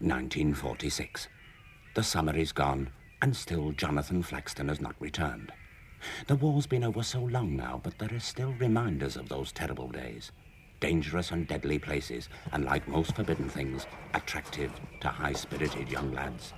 1946. The summer is gone, and still Jonathan Flaxton has not returned. The war's been over so long now, but there are still reminders of those terrible days. Dangerous and deadly places, and like most forbidden things, attractive to high-spirited young lads.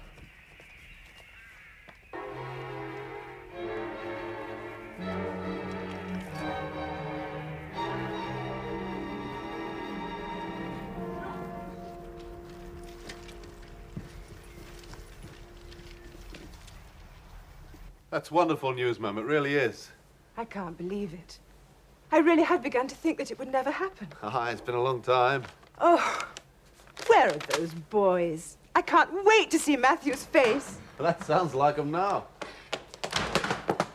That's wonderful news, Mum. It really is. I can't believe it. I really had begun to think that it would never happen. Ah, it's been a long time. Oh, where are those boys? I can't wait to see Matthew's face. Well, that sounds like him now.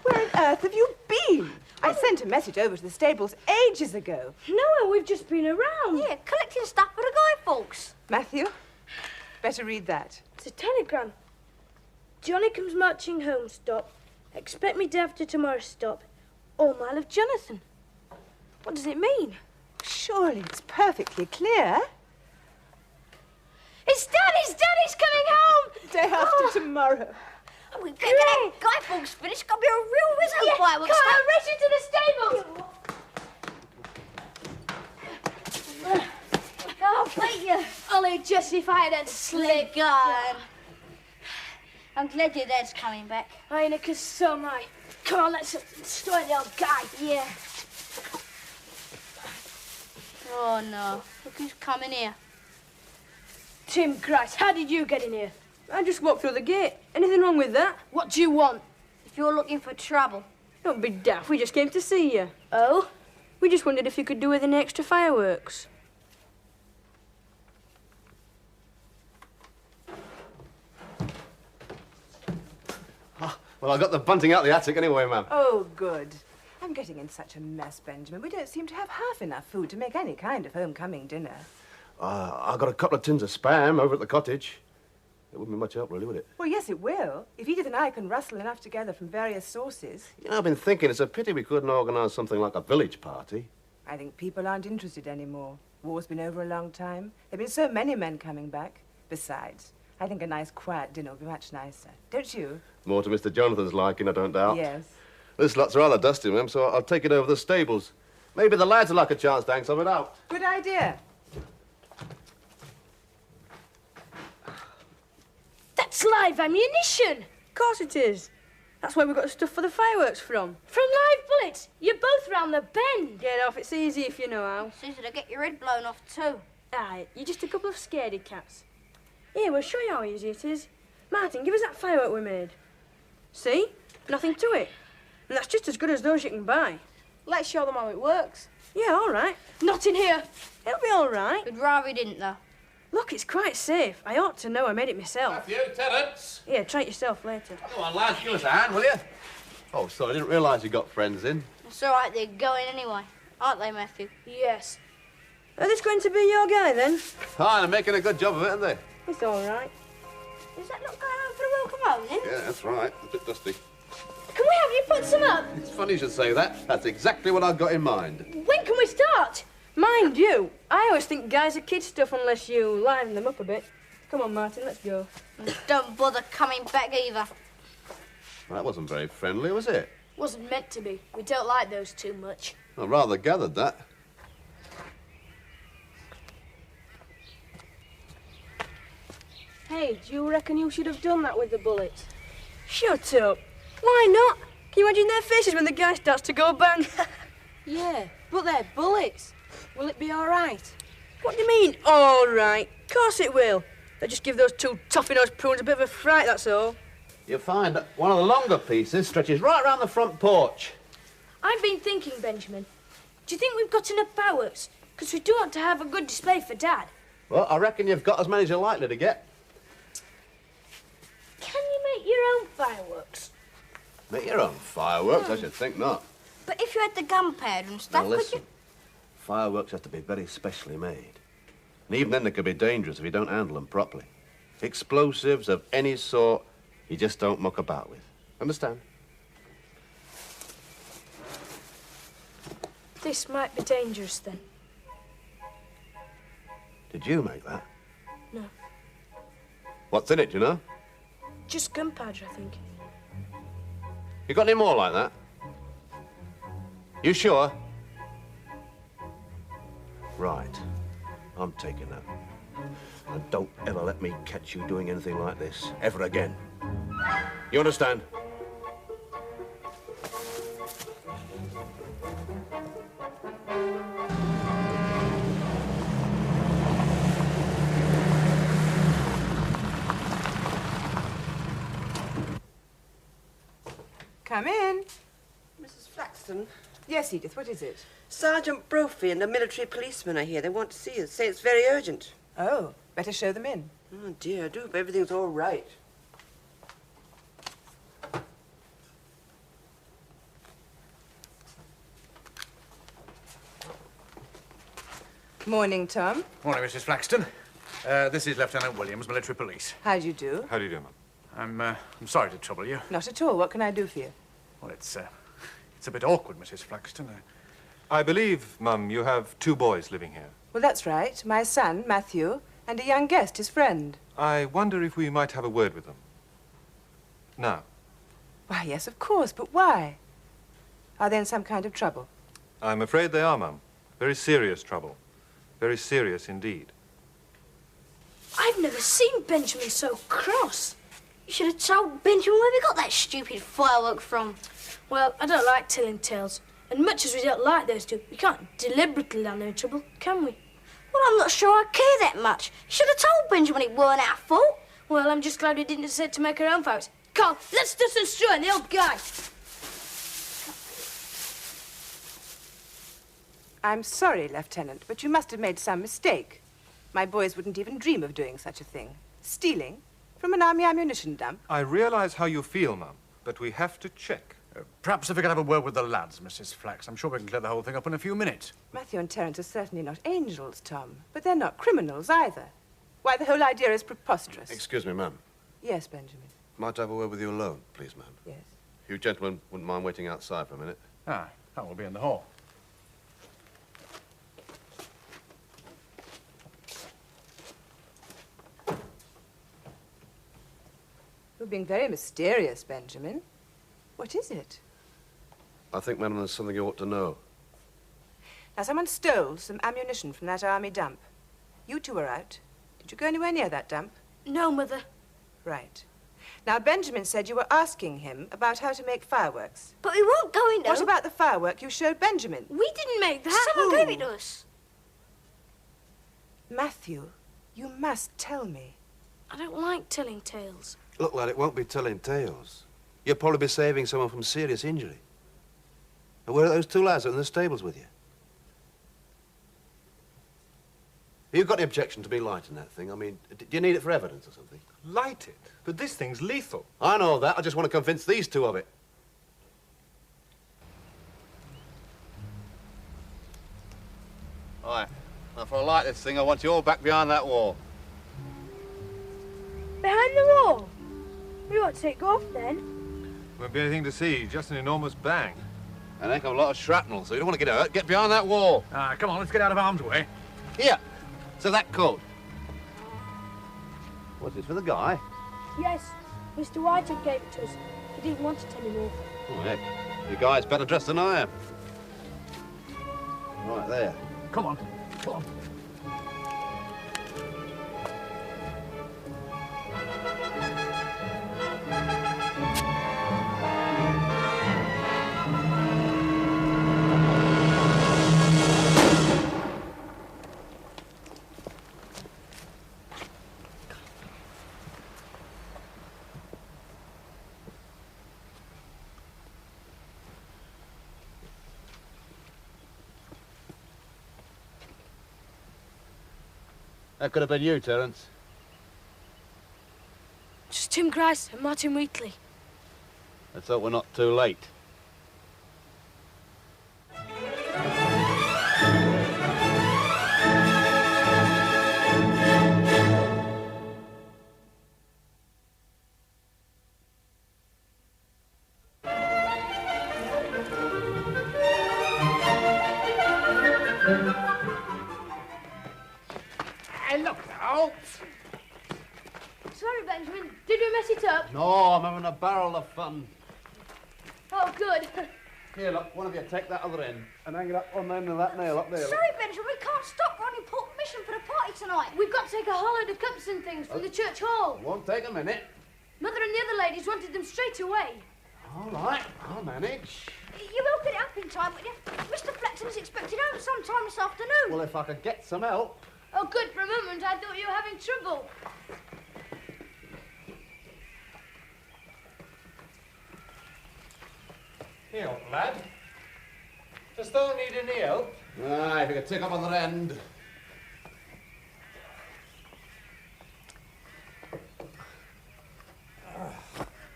Where on earth have you been? I sent a message over to the stables ages ago. No, we've just been around. Yeah, collecting stuff for the guy folks. Matthew, better read that. It's a telegram. Johnny comes marching home, stop. Expect me day after tomorrow, stop. All mile of Jonathan. What does it mean? Surely it's perfectly clear. It's Daddy's coming home! Day after tomorrow. Oh, we better get that guy folks finished. It's got to be a real whizzle fireworks. Come on, race into the stables! Oh, thank you. Only justified and slick. God. I'm glad your dad's coming back. I know, 'cause so am I. Come on, let's destroy the old guy. Yeah. Oh, no. Look who's coming here. Tim Christ, how did you get in here? I just walked through the gate. Anything wrong with that? What do you want? If you're looking for trouble. Don't be daft. We just came to see you. Oh? We just wondered if you could do with any extra fireworks. Well, I got the bunting out the attic anyway, Mum. Oh, good. I'm getting in such a mess, Benjamin. We don't seem to have half enough food to make any kind of homecoming dinner. I got a couple of tins of spam over at the cottage. It wouldn't be much help, really, would it? Well, yes, it will. If Edith and I can rustle enough together from various sources. You know, I've been thinking it's a pity we couldn't organise something like a village party. I think people aren't interested anymore. War's been over a long time. There have been so many men coming back. Besides, I think a nice quiet dinner would be much nicer. Don't you? More to Mr. Jonathan's liking, I don't doubt. Yes. This lot's rather dusty, Ma'am, so I'll take it over the stables. Maybe the lads will like a chance to hang something out. Good idea. That's live ammunition. Of course it is. That's where we got the stuff for the fireworks from. From live bullets. You're both round the bend. Get off. It's easy if you know how. It's easy to get your head blown off, too. Aye, you're just a couple of scaredy cats. Here, we'll show you how easy it is. Martin, give us that firework we made. See? Nothing to it. And that's just as good as those you can buy. Let's show them how it works. Yeah, all right. Not in here. It'll be all right. We'd rather he didn't, though. Look, it's quite safe. I ought to know. I made it myself. Matthew, Terence. Here, try it yourself later. Come on, lads, give us a hand, will you? Oh, sorry, I didn't realise you got friends in. It's all right, they're going anyway. Aren't they, Matthew? Yes. Are this going to be your guy, then? Hi, they're making a good job of it, aren't they? It's all right. Is that not going on for the welcome home, then? Yeah, that's right. A bit dusty. Can we have you put some up? It's funny you should say that. That's exactly what I've got in mind. When can we start? Mind you, I always think guys are kid stuff unless you liven them up a bit. Come on, Martin, let's go. And don't bother coming back either. That wasn't very friendly, was it? Wasn't meant to be. We don't like those too much. I rather gathered that. Hey, do you reckon you should have done that with the bullets? Shut up. Why not? Can you imagine their faces when the guy starts to go bang? Yeah, but they're bullets. Will it be all right? What do you mean, all right? Of course it will. They just give those two toffee-nosed prunes a bit of a fright, that's all. You'll find that one of the longer pieces stretches right round the front porch. I've been thinking, Benjamin. Do you think we've got enough fireworks? Because we do want to have a good display for Dad. Well, I reckon you've got as many as you're likely to get. Can you make your own fireworks? Make your own fireworks? I should think not. But if you had the gunpowder and stuff, Now could listen, you? fireworks have to be very specially made. And even then they could be dangerous if you don't handle them properly. Explosives of any sort, you just don't muck about with. Understand? This might be dangerous, then. Did you make that? No. What's in it, do you know? Just gunpowder, I think. You got any more like that? You sure? Right. I'm taking that. And don't ever let me catch you doing anything like this ever again. You understand? Come in. Mrs. Flaxton, Yes, Edith, what is it? Sergeant Brophy and the military policeman are here. They want to see us. Say it's very urgent. Oh, better show them in. Oh, dear, I do hope everything's all right. Morning, Tom. Morning, Mrs. Flaxton. This is Lieutenant Williams, military police. How do you do? How do you do, ma'am? I'm sorry to trouble you. Not at all. What can I do for you? Well, it's a bit awkward, Mrs. Flaxton. I believe, Mum, you have 2 boys living here. Well, that's right. My son, Matthew, and a young guest, his friend. I wonder if we might have a word with them. Now. Why, yes, of course, but why? Are they in some kind of trouble? I'm afraid they are, Mum. Very serious trouble. Very serious indeed. I've never seen Benjamin so cross. You should have told Benjamin where we got that stupid firework from. Well, I don't like telling tales. And much as we don't like those two, we can't deliberately land them in trouble, can we? Well, I'm not sure I care that much. You should have told Benjamin it weren't our fault. Well, I'm just glad we didn't decide to make our own fireworks. Carl, let's dust and straw in the old guy. I'm sorry, Lieutenant, but you must have made some mistake. My boys wouldn't even dream of doing such a thing. Stealing from an army ammunition dump. I realize how you feel, Mum, but we have to check. Perhaps if we could have a word with the lads, Mrs. Flax. I'm sure we can clear the whole thing up in a few minutes. Matthew and Terence are certainly not angels, Tom, but they're not criminals either. Why, the whole idea is preposterous. Excuse me, ma'am. Yes, Benjamin. Might I have a word with you alone, please, ma'am? Yes. You gentlemen wouldn't mind waiting outside for a minute? Ah, that will be in the hall. You're being very mysterious, Benjamin. What is it? I think, madam, there's something you ought to know. Now, someone stole some ammunition from that army dump. You two were out. Did you go anywhere near that dump? No, Mother. Right. Now, Benjamin said you were asking him about how to make fireworks. But we weren't going to. What about the firework you showed Benjamin? We didn't make that. Someone gave it to us. Matthew, you must tell me. I don't like telling tales. Look, lad, it won't be telling tales. You'll probably be saving someone from serious injury. And where are those 2 lads that are in the stables with you? Have you got any objection to me lighting that thing? I mean, do you need it for evidence or something? Light it? But this thing's lethal. I know that. I just want to convince these 2 of it. All right. Now, for I light this thing, I want you all back behind that wall. Behind the wall? We ought to take off then. Won't be anything to see, just an enormous bang. And a heck of a lot of shrapnel, so you don't want to get hurt. Get behind that wall. Ah, come on, let's get out of harm's way. Here. So that coat. What's this, for the guy? Yes, Mr. Whitehead gave it to us. He didn't want it anymore. Oh, heck. Your guy's better dressed than I am. Right there. Come on, come on. That could have been you, Terence. Just Tim Grice and Martin Wheatley. Let's hope we're not too late. Hey, look out! Sorry, No, I'm having a barrel of fun. Oh, good. Here, look, one of you take that other end and hang it up on the end of that nail up there. Sorry, Benjamin, we can't stop. Ronnie pulled permission for the party tonight. We've got to take a holiday cups and things from the church hall. Won't take a minute. Mother and the other ladies wanted them straight away. All right, I'll manage. You will get it up in time, won't you? Mr. Flaxton's expected home sometime this afternoon. Well, if I could get some help. Oh, good. For a moment, I thought you were having trouble. Here, old lad. Does thou need any help? Aye, if you could take up on the end.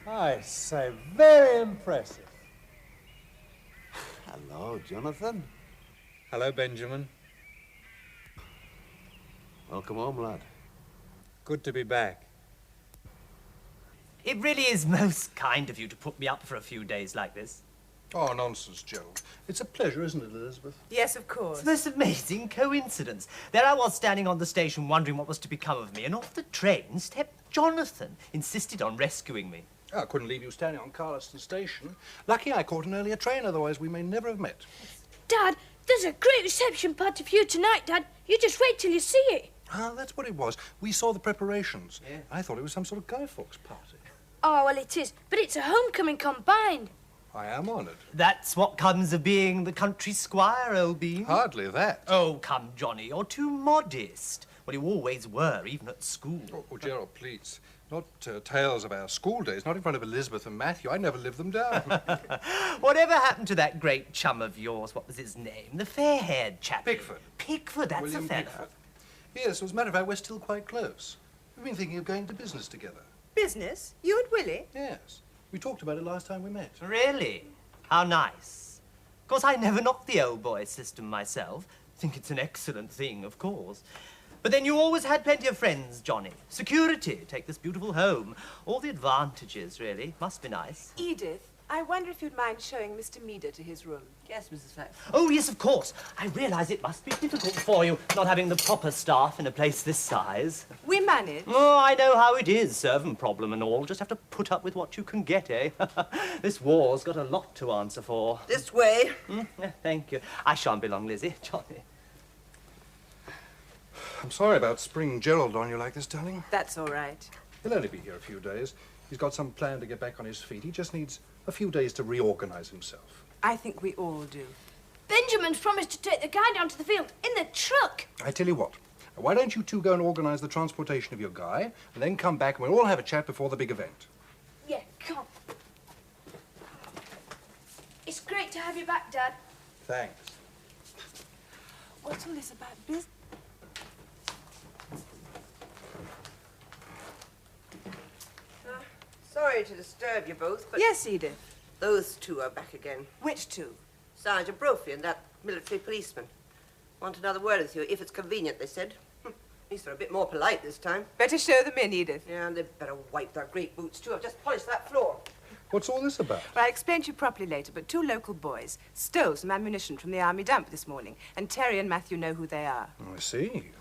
I say, very impressive. Hello, Jonathan. Hello, Benjamin. Welcome home, lad. Good to be back. It really is most kind of you to put me up for a few days like this. Oh, nonsense, Gerald. It's a pleasure, isn't it, Elizabeth? Yes, of course. It's the most amazing coincidence. There I was standing on the station wondering what was to become of me, and off the train stepped Jonathan, insisted on rescuing me. I couldn't leave you standing on Carliston Station. Lucky I caught an earlier train, otherwise we may never have met. Dad, there's a great reception party for you tonight, Dad. You just wait till you see it. Ah, that's what it was. We saw the preparations. Yeah. I thought it was some sort of Guy Fawkes party. Oh, well, it is. But it's a homecoming combined. I am honoured. That's what comes of being the country squire, old bean. Hardly that. Oh, come, Johnny, you're too modest. Well, you always were, even at school. Oh, Gerald, please. Not tales of our school days, not in front of Elizabeth and Matthew. I never lived them down. Whatever happened to that great chum of yours? What was his name? The fair-haired chap. Pickford. Pickford, that's William a fella. Pickford. Yes, as a matter of fact, we're still quite close. We've been thinking of going to business together. Business? You and Willie? Yes. We talked about it last time we met. Really? How nice. Of course, I never knocked the old boy system myself. Think it's an excellent thing, of course. But then you always had plenty of friends, Johnny. Security, take this beautiful home. All the advantages, really. Must be nice. Edith, I wonder if you'd mind showing Mr. Meader to his room. Yes, Mrs. Flaxton. Oh, yes, of course. I realise it must be difficult for you, not having the proper staff in a place this size. We manage. Oh, I know how it is, servant problem and all. Just have to put up with what you can get, eh? This war's got a lot to answer for. This way. Thank you. I shan't be long, Lizzie. Johnny. I'm sorry about springing Gerald on you like this, darling. That's all right. He'll only be here a few days. He's got some plan to get back on his feet. He just needs a few days to reorganize himself. I think we all do. Benjamin's promised to take the guy down to the field in the truck. I tell you what, why don't you two go and organize the transportation of your guy, and then come back and we'll all have a chat before the big event. Yeah, come. It's great to have you back, Dad. Thanks. What's all this about business? Sorry to disturb you both, but... Yes, Edith. Those two are back again. Which two? Sergeant Brophy and that military policeman. Want another word with you, if it's convenient, they said. At least they're a bit more polite this time. Better show them in, Edith. Yeah, and they'd better wipe their great boots, too. I've just polished that floor. What's all this about? Well, I'll explain to you properly later, but two local boys stole some ammunition from the army dump this morning, and Terry and Matthew know who they are. I see.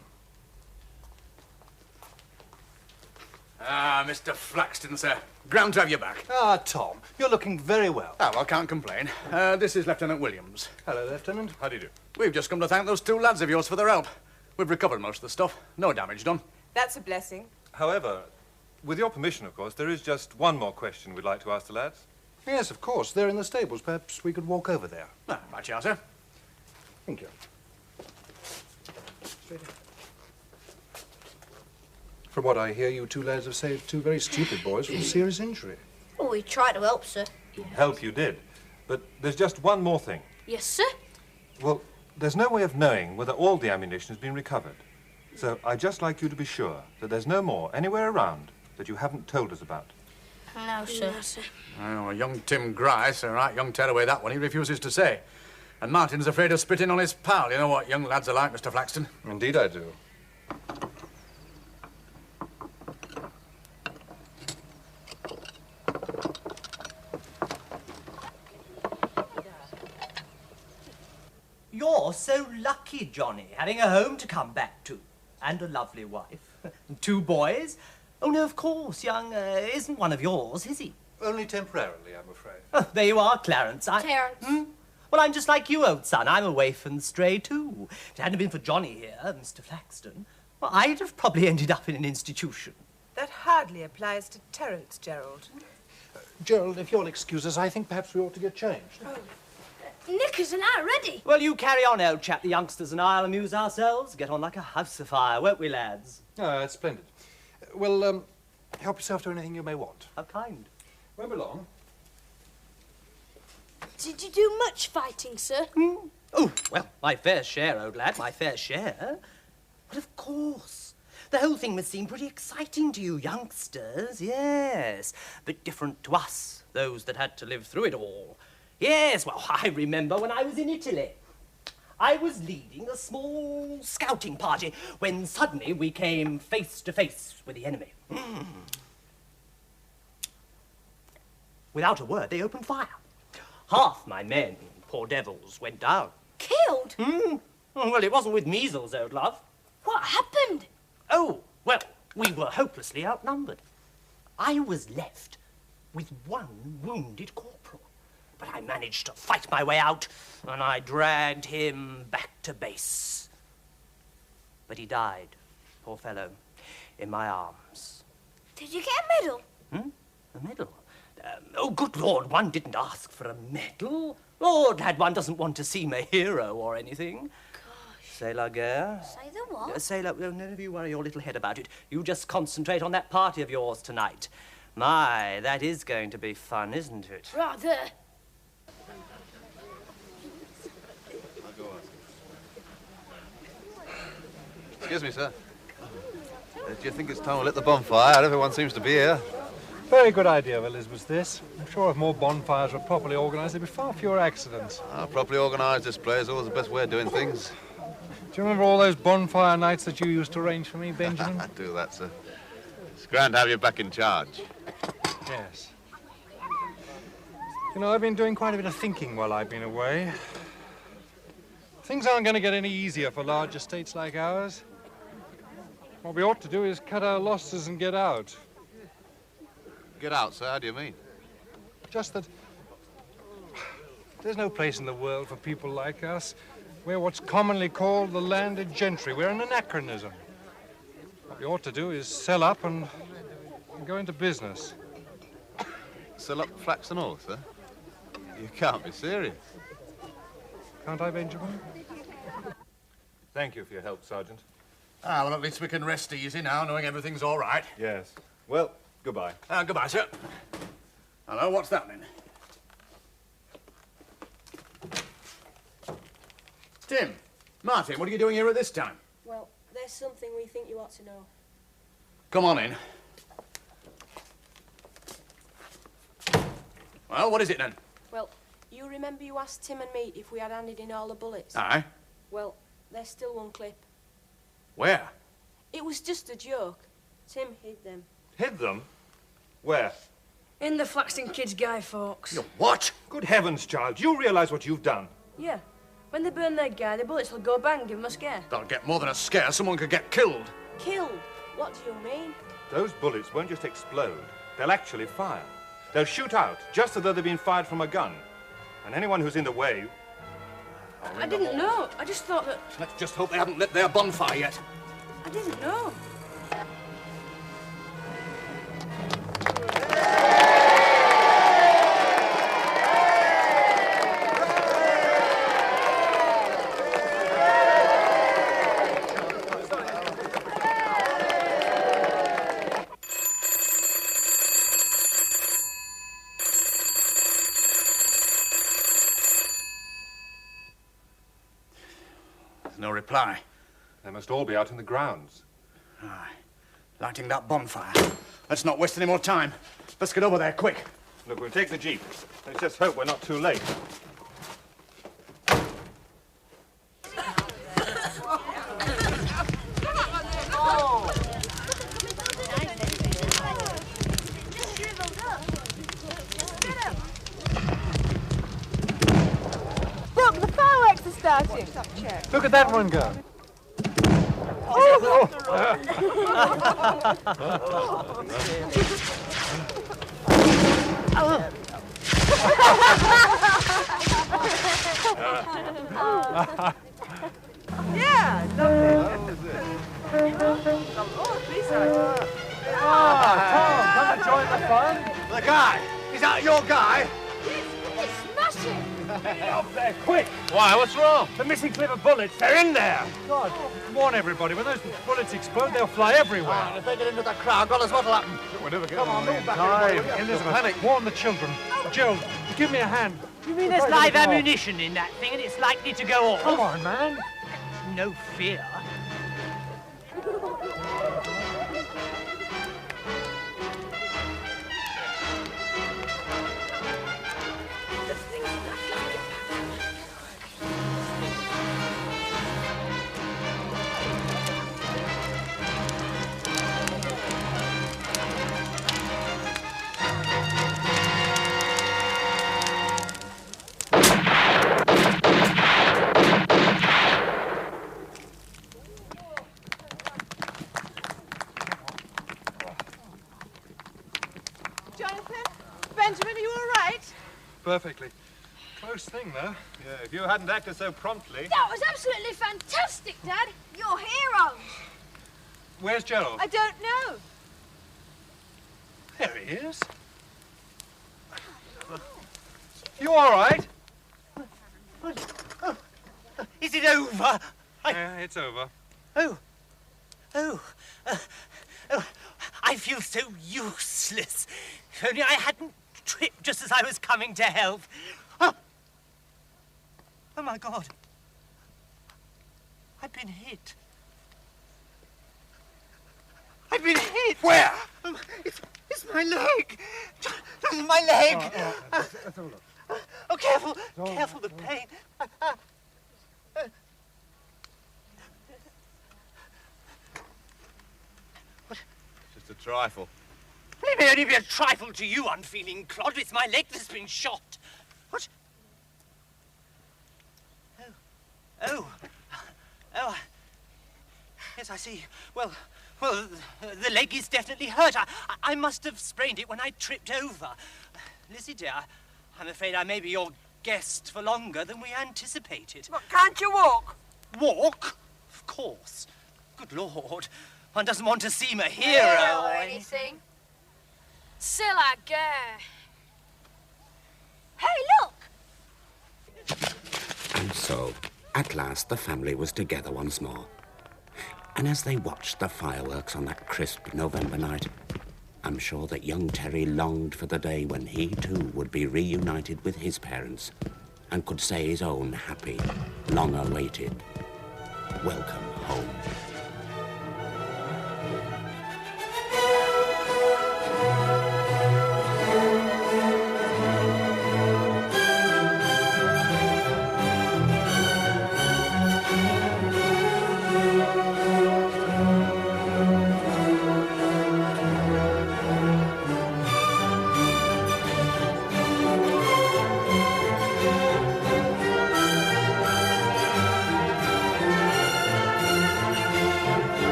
Ah, Mr. Flaxton, sir. Grand to have you back. Ah, Tom, you're looking very well. Oh, well, can't complain. This is Lieutenant Williams. Hello, Lieutenant. How do you do? We've just come to thank those two lads of yours for their help. We've recovered most of the stuff. No damage done. That's a blessing. However, with your permission, of course, there is just one more question we'd like to ask the lads. Yes, of course. They're in the stables. Perhaps we could walk over there. Ah, right you are, sir. Thank you. From what I hear, you two lads have saved two very stupid boys from serious injury. Oh, we tried to help, sir. Help you did. But there's just one more thing. Yes, sir. Well, there's no way of knowing whether all the ammunition has been recovered. So I'd just like you to be sure that there's no more anywhere around that you haven't told us about. No, sir. No, sir. Oh, young Tim Grice, a right young tearaway that one, he refuses to say. And Martin's afraid of spitting on his pal. You know what young lads are like, Mr. Flaxton? Indeed I do. You're so lucky, Johnny, having a home to come back to. And a lovely wife. And two boys. Oh, no, of course. Young isn't one of yours, is he? Only temporarily, I'm afraid. Oh, there you are, Clarence. Terence. Well, I'm just like you, old son. I'm a waif and stray, too. If it hadn't been for Johnny here, Mr. Flaxton, well, I'd have probably ended up in an institution. That hardly applies to Terence, Gerald. Gerald, if you'll excuse us, I think perhaps we ought to get changed. Knickers and I ready. Well, you carry on, old chap. The youngsters and I'll amuse ourselves. Get on like a house afire, won't we, lads? Ah, that's splendid. Well, help yourself to anything you may want. How kind. Won't be long. Did you do much fighting, sir? Oh, well, my fair share, old lad, my fair share. But of course, the whole thing must seem pretty exciting to you youngsters, yes. But different to us, those that had to live through it all. Yes, well, I remember when I was in Italy. I was leading a small scouting party when suddenly we came face to face with the enemy. Without a word, they opened fire. Half my men, poor devils, went down. Killed? Well, it wasn't with measles, old love. What happened? Oh, well, we were hopelessly outnumbered. I was left with one wounded corporal. But I managed to fight my way out, and I dragged him back to base. But he died, poor fellow, in my arms. Did you get a medal? A medal? Oh, good Lord, one didn't ask for a medal. Lord, lad, one doesn't want to seem a hero or anything. Gosh. C'est la guerre. Say the what? Say la... Well, none of you worry your little head about it. You just concentrate on that party of yours tonight. My, that is going to be fun, isn't it? Rather. Excuse me, sir. Do you think it's time to lit the bonfire? Everyone seems to be here. Very good idea of Elizabeth's, this. I'm sure if more bonfires were properly organised, there'd be far fewer accidents. A properly organised display is always the best way of doing things. Do you remember all those bonfire nights that you used to arrange for me, Benjamin? I do that, sir. It's grand to have you back in charge. Yes. You know, I've been doing quite a bit of thinking while I've been away. Things aren't going to get any easier for large estates like ours. What we ought to do is cut our losses and get out. Get out, sir? How do you mean? Just that there's no place in the world for people like us. We're what's commonly called the landed gentry. We're an anachronism. What we ought to do is sell up and go into business. Sell up Flaxton Hall, sir? You can't be serious. Can't I, Benjamin? Thank you for your help, Sergeant. Ah, well, at least we can rest easy now, knowing everything's all right. Yes. Well, goodbye. Goodbye, sir. Hello, what's that then? Tim, Martin, what are you doing here at this time? Well, there's something we think you ought to know. Come on in. Well, what is it then? Well, you remember you asked Tim and me if we had handed in all the bullets? Aye. Well, there's still one clip. Where? It was just a joke. Tim hid them. Hid them? Where? In the Flaxton Kids Guy, folks. You what? Good heavens, child. You realise what you've done? Yeah. When they burn their guy, the bullets will go bang, give them a scare. They'll get more than a scare. Someone could get killed. Killed? What do you mean? Those bullets won't just explode. They'll actually fire. They'll shoot out, just as though they've been fired from a gun. And anyone who's in the way... I didn't know. I just thought that... Let's just hope they haven't lit their bonfire yet. I didn't know. No reply. They must all be out in the grounds. Aye. Lighting that bonfire. Let's not waste any more time. Let's get over there, quick. Look, we'll take the jeep. Let's just hope we're not too late. Look, the fireworks are starting. Look at that one go. Yeah, lovely. Oh, please, Tom, come and join the fun. The guy. Is that your guy? It's smashing! Get up there, quick! Why, what's wrong? The missing clip of bullets, they're in there! God, warn everybody, when those bullets explode, they'll fly everywhere. And if they get into the crowd, God knows what'll happen. We'll never come on, move back, everybody. Elizabeth, warn the children. Gerald, give me a hand. You mean there's live ammunition in that thing and it's likely to go off? Come on, man. No fear. Benjamin, are you all right? Perfectly. Close thing, though. Yeah, if you hadn't acted so promptly. That was absolutely fantastic, Dad. You're heroes. Where's Gerald? I don't know. There he is. You all right? Is it over? Yeah, it's over. Oh, I feel so useless. If only I hadn't tripped just as I was coming to help. Oh my God. I've been hit. I've been hit. Where? It's my leg. My leg. Let's have a look. Oh, careful. Careful, the pain. Just a trifle. It may only be a trifle to you, unfeeling clod. It's my leg that's been shot. What? Oh. Yes, I see. Well, the leg is definitely hurt. I must have sprained it when I tripped over. Lizzie, dear, I'm afraid I may be your guest for longer than we anticipated. But can't you walk? Walk? Of course. Good Lord. One doesn't want to seem a hero or anything. C'est la guerre. Hey, look! And so, at last, the family was together once more. And as they watched the fireworks on that crisp November night, I'm sure that young Terry longed for the day when he, too, would be reunited with his parents and could say his own happy, long-awaited, welcome home.